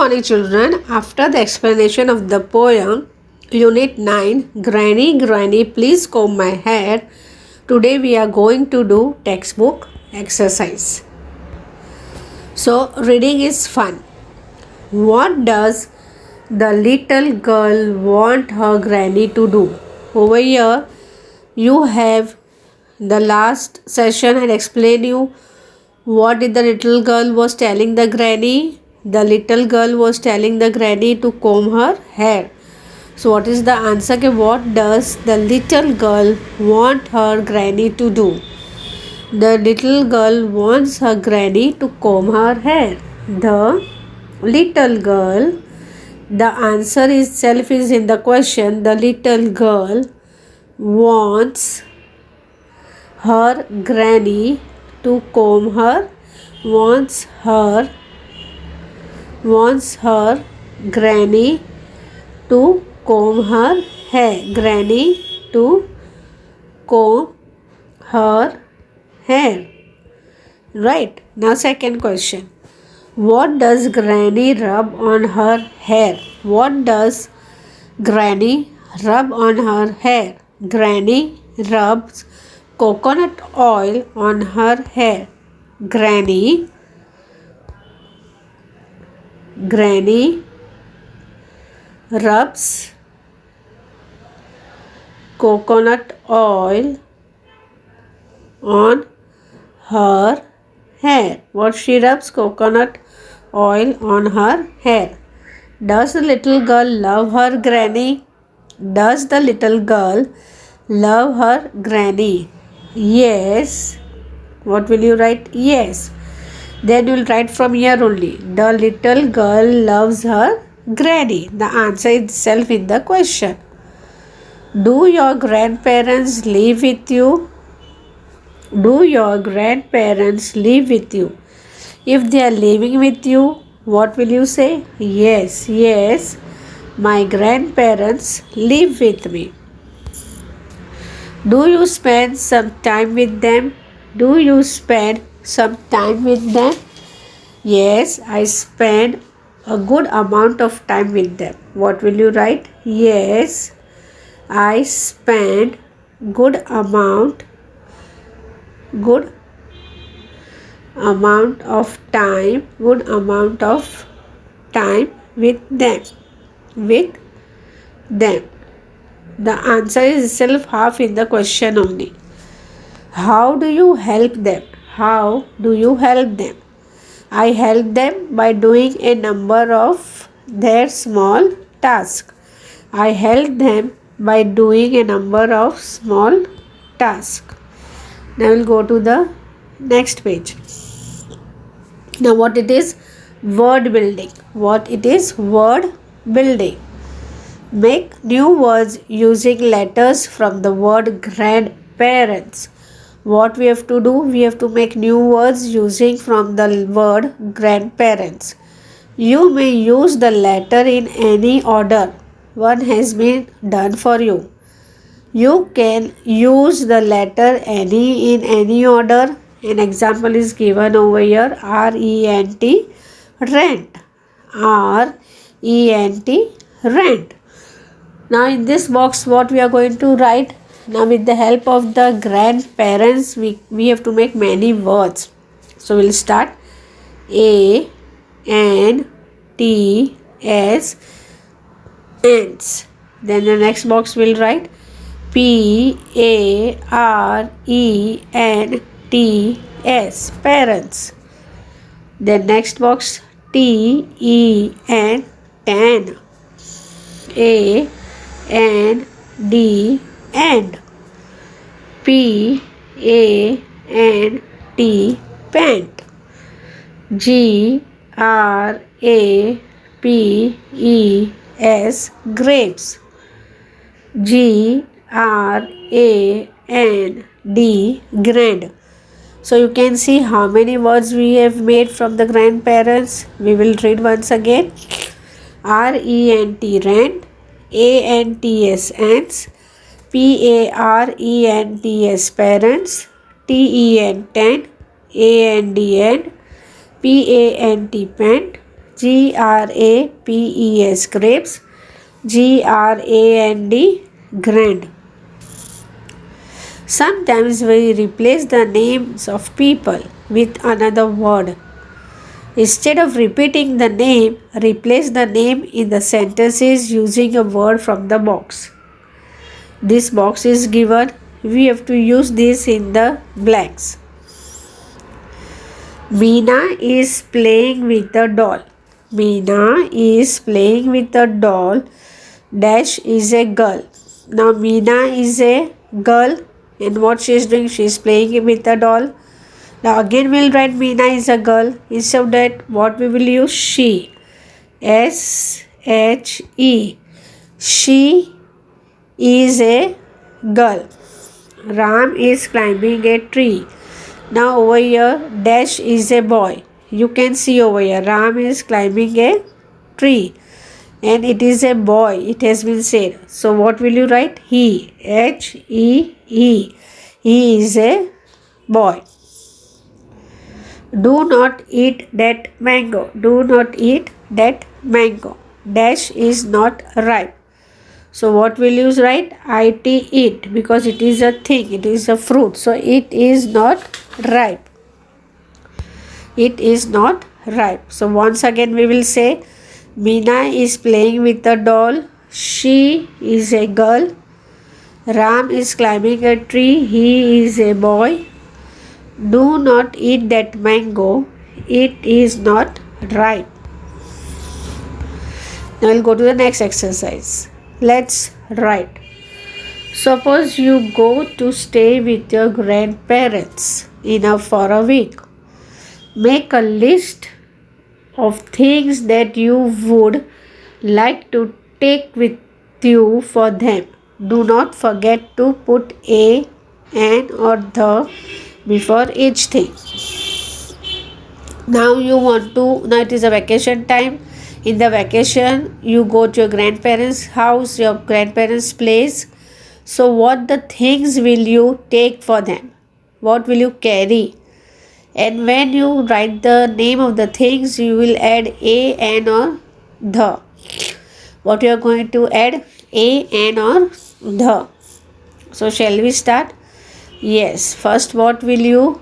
morning, children. After the explanation of the poem, Unit 9, Granny, Granny, please comb my hair. Today we are going to do textbook exercise. So, reading is fun. What does the little girl want her granny to do? Over here, you have the last session had explained you what did the little girl was telling the granny. The little girl was telling the granny to comb her hair. So what is the answer? What does the little girl want her granny to do? The little girl wants her granny to comb her hair. The little girl, the answer itself is in the question. The little girl wants her granny to comb her, wants her granny to comb her hair. Granny to comb her hair. Right. Now second question. What does granny rub on her hair? What does granny rub on her hair? Granny rubs coconut oil on her hair. Granny rubs coconut oil on her hair. What she rubs? Coconut oil on her hair. Does the little girl love her granny? Does the little girl love her granny? Yes. What will you write? Yes. Then you will write from here only. The little girl loves her granny. The answer itself in the question. Do your grandparents live with you? Do your grandparents live with you? If they are living with you, what will you say? Yes, yes, my grandparents live with me. Do you spend some time with them? Do you spend some time with them? Yes, I spend a good amount of time with them. What will you write? Yes, I spend good amount of time with them. The answer is itself half in the question only. How do you help them? How do you help them? I help them by doing a number of their small tasks. I help them by doing a number of small tasks. Now we'll go to the next page. Now what it is? Word building. What it is? Word building. Make new words using letters from the word grandparents. What we have to do? We have to make new words using from the word grandparents. You may use the letter in any order. One has been done for you. You can use the letter any in any order. An example is given over here. R-E-N-T, rent. R-E-N-T, rent. Now in this box what we are going to write? Now with the help of the grandparents we have to make many words. So we'll start. A N T S, ants. Then the next box will write P A R E N T S, parents. Then next box T E N, tan. A N D, and. P A N T, pant. G R A P E S, grapes. G R A N D, grand. So you can see how many words we have made from the grandparents. We will read once again. R-E-N-T, rent. A-N-T-S, ants. P-A-R-E-N-T-S, parents. T-E-N, tent. A-N-D, and. P-A-N-T, pant. Grapes, grapes. Grand, grand. Sometimes we replace the names of people with another word. Instead of repeating the name, replace the name in the sentences using a word from the box. This box is given. We have to use this in the blanks. Meena is playing with a doll. Meena is playing with a doll. Dash is a girl. Now Meena is a girl, and what she is doing? She is playing with a doll. Now again we'll write Meena is a girl. Instead of that, what we will use? She. SHE. She is a girl. Ram is climbing a tree. Now over here, Dash is a boy. You can see over here, Ram is climbing a tree. And it is a boy, it has been said. So what will you write? He. HEE. He is a boy. Do not eat that mango. Do not eat that mango. Dash is not ripe. So what will you write? It, because it is a thing, it is a fruit. So it is not ripe. It is not ripe. So once again we will say Meena is playing with a doll. She is a girl. Ram is climbing a tree. He is a boy. Do not eat that mango. It is not ripe. Now we'll go to the next exercise. Let's write. Suppose you go to stay with your grandparents for a week. Make a list of things that you would like to take with you for them. Do not forget to put a, an or the before each thing. Now it is a vacation time. In the vacation, you go to your grandparents' house, your grandparents' place. So what the things will you take for them? What will you carry? And when you write the name of the things, you will add a, an or the. What you are going to add? A, an or the. So shall we start? Yes. First, what will you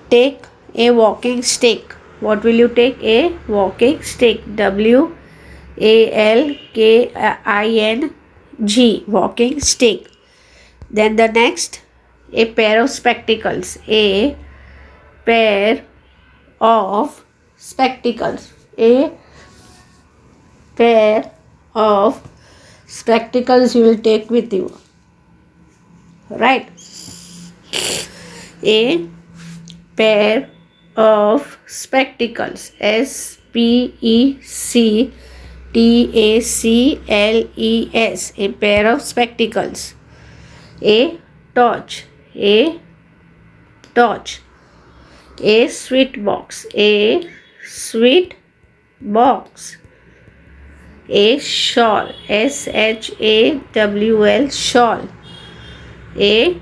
take? A walking stick. What will you take? A walking stick. WALKING. Walking stick. Then the next, a pair of spectacles. A pair of spectacles. A pair of spectacles you will take with you. Right? A pair of spectacles. SPECTACLES. A pair of spectacles. A torch. A torch. A sweet box. A sweet box. A shawl. SHAWL. Shawl. A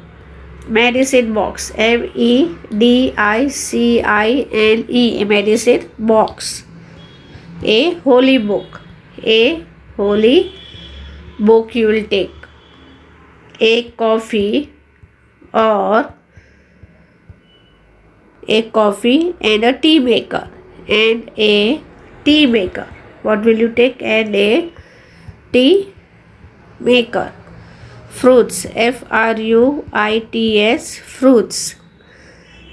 medicine box. MEDICINE. A medicine box. A holy book. A holy book you will take. A coffee and a tea maker. And a tea maker. What will you take? And a tea maker. Fruits. FRUITS. Fruits.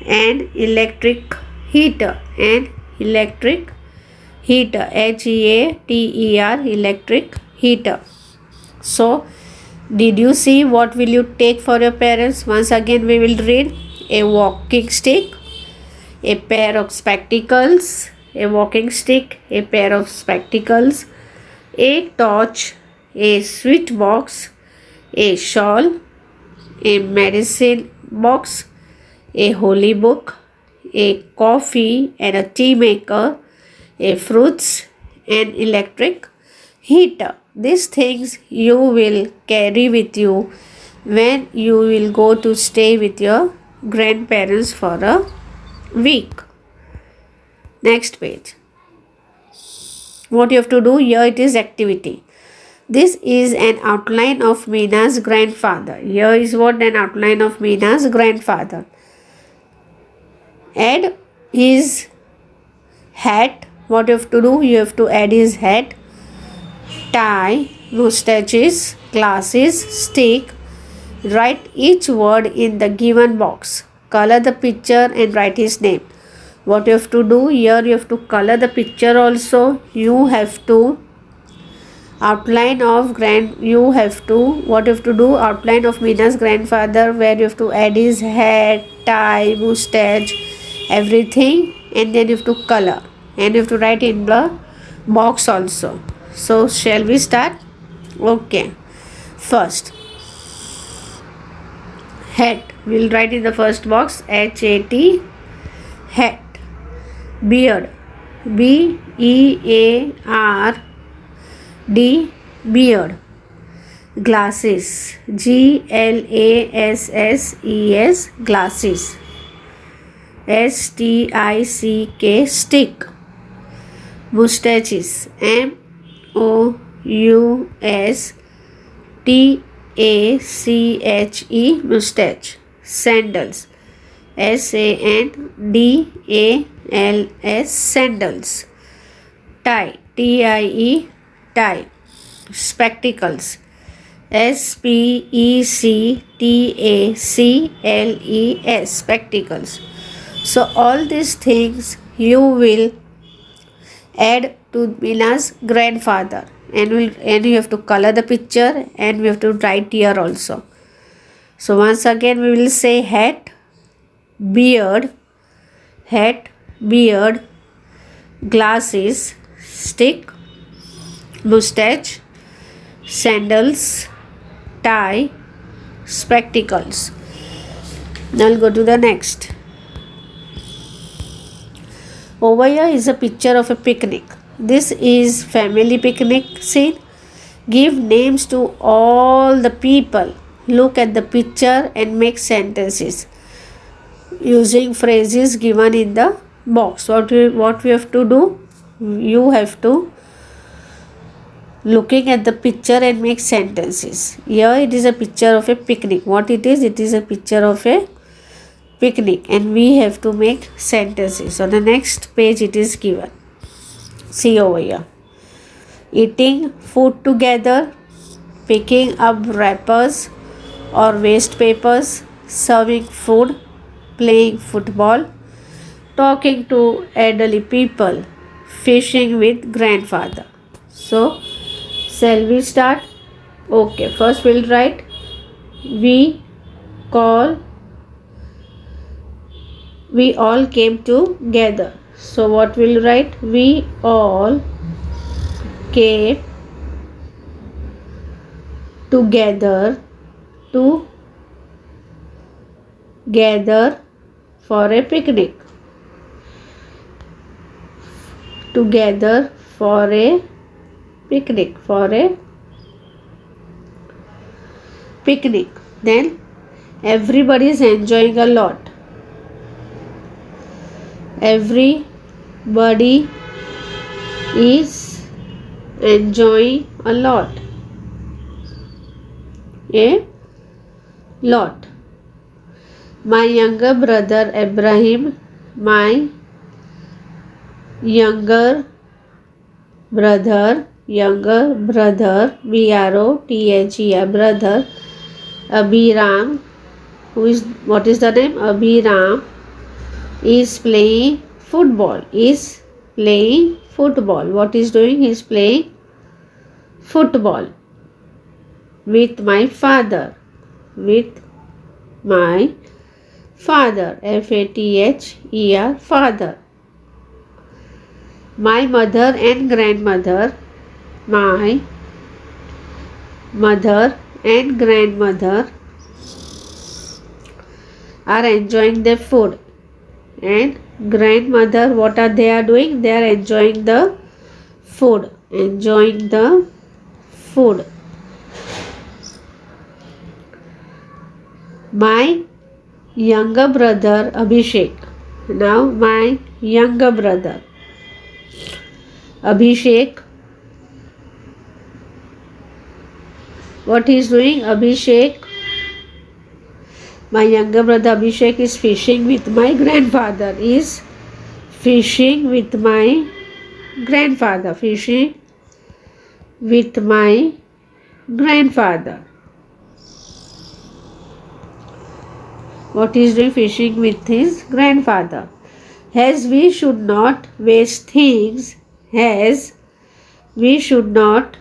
And electric heater. And electric heater. HEATER. Electric heater. So did you see what will you take for your parents? Once again we will read. A walking stick, a pair of spectacles, a walking stick, a pair of spectacles, a torch, a switch box, a shawl, a medicine box, a holy book, a coffee and a tea maker, a fruits and electric heater. These things you will carry with you when you will go to stay with your grandparents for a week. Next page. What you have to do here, it is activity. This is an outline of Meena's grandfather. Here is what an outline of Meena's grandfather. Add his hat. What you have to do, you have to add his hat, tie, mustaches, glasses, stick. Write each word in the given box. Color the picture and write his name. What you have to do here, you have to color the picture also. You have to outline of what you have to do, outline of Meena's grandfather, where you have to add his hat, tie, mustache, everything, and then you have to color and you have to write in the box also. So shall we start? Okay, first hat, we'll write in the first box, HAT, hat. Beard, BEARD, beard. Glasses, GLASSES, glasses. STICK, stick. Mustaches, MOUSTACHE, mustache. Sandals, SANDALS, sandals. Tie, TIE, tie. Spectacles, SPECTACLES, spectacles. So all these things you will add to Meena's grandfather, and you have to color the picture and we have to write here also. So once again we will say hat, beard, glasses, stick, mustache, sandals, tie, spectacles. Now I'll go to the next. Over here is a picture of a picnic. This is family picnic scene. Give names to all the people. Look at the picture and make sentences using phrases given in the box. What we have to do? You have to looking at the picture and make sentences. Here it is a picture of a picnic. What it is? It is a picture of a picnic and we have to make sentences. On the next page it is given. See over here. Eating food together, picking up wrappers or waste papers, serving food, playing football, talking to elderly people, fishing with grandfather. So shall we start? Okay, first we'll write we all came together. So what we'll write? We all came together to gather for a picnic. Together for a picnic. Then everybody is enjoying a lot. Everybody is enjoying a lot. A lot. My younger brother Ibrahim, my younger brother, BROTHER, brother, Abhiram, what is the name? Abhiram is playing football. What is doing? He is playing football with my father. FATHER, father. My mother and grandmother. My mother and grandmother are enjoying their food. And grandmother, what are they are doing? They are enjoying the food. My younger brother Abhishek. Now my younger brother Abhishek. What he is doing? Abhishek. My younger brother Abhishek is fishing with my grandfather. Is fishing with my grandfather. Fishing with my grandfather. What he is doing? Fishing with his grandfather. As we should not waste things. As we should not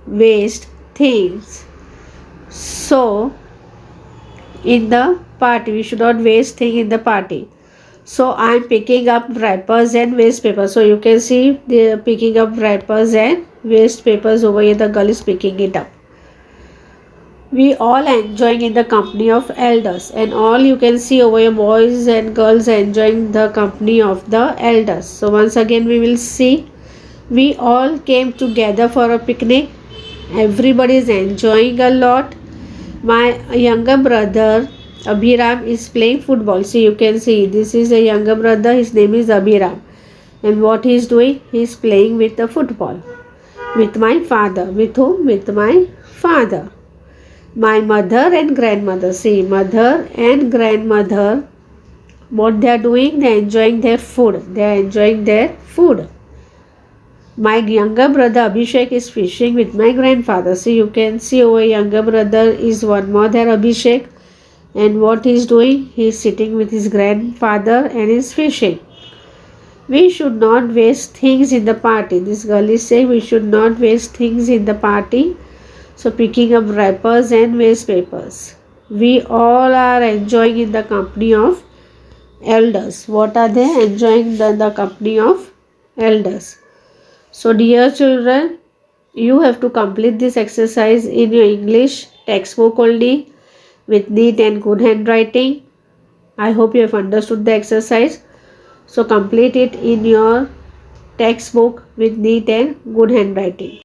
waste things. So in the party, we should not waste things in the party. So I am picking up wrappers and waste paper. So you can see they are picking up wrappers and waste papers over here. The girl is picking it up. We all enjoying in the company of elders, and all you can see over here, boys and girls enjoying the company of the elders. So once again we will see, we all came together for a picnic. Everybody is enjoying a lot. My younger brother Abhiram is playing football. So you can see this is a younger brother. His name is Abhiram. And what he is doing? He is playing with the football. With my father. With whom? With my father. My mother and grandmother. See, mother and grandmother. What they are doing? They are enjoying their food. They are enjoying their food. My younger brother Abhishek is fishing with my grandfather. So you can see over younger brother is one more there, Abhishek. And what he is doing? He is sitting with his grandfather and is fishing. We should not waste things in the party. This girl is saying we should not waste things in the party. So picking up wrappers and waste papers. We all are enjoying in the company of elders. What are they? Enjoying the company of elders. So dear children, you have to complete this exercise in your English textbook only with neat and good handwriting. I hope you have understood the exercise. So complete it in your textbook with neat and good handwriting.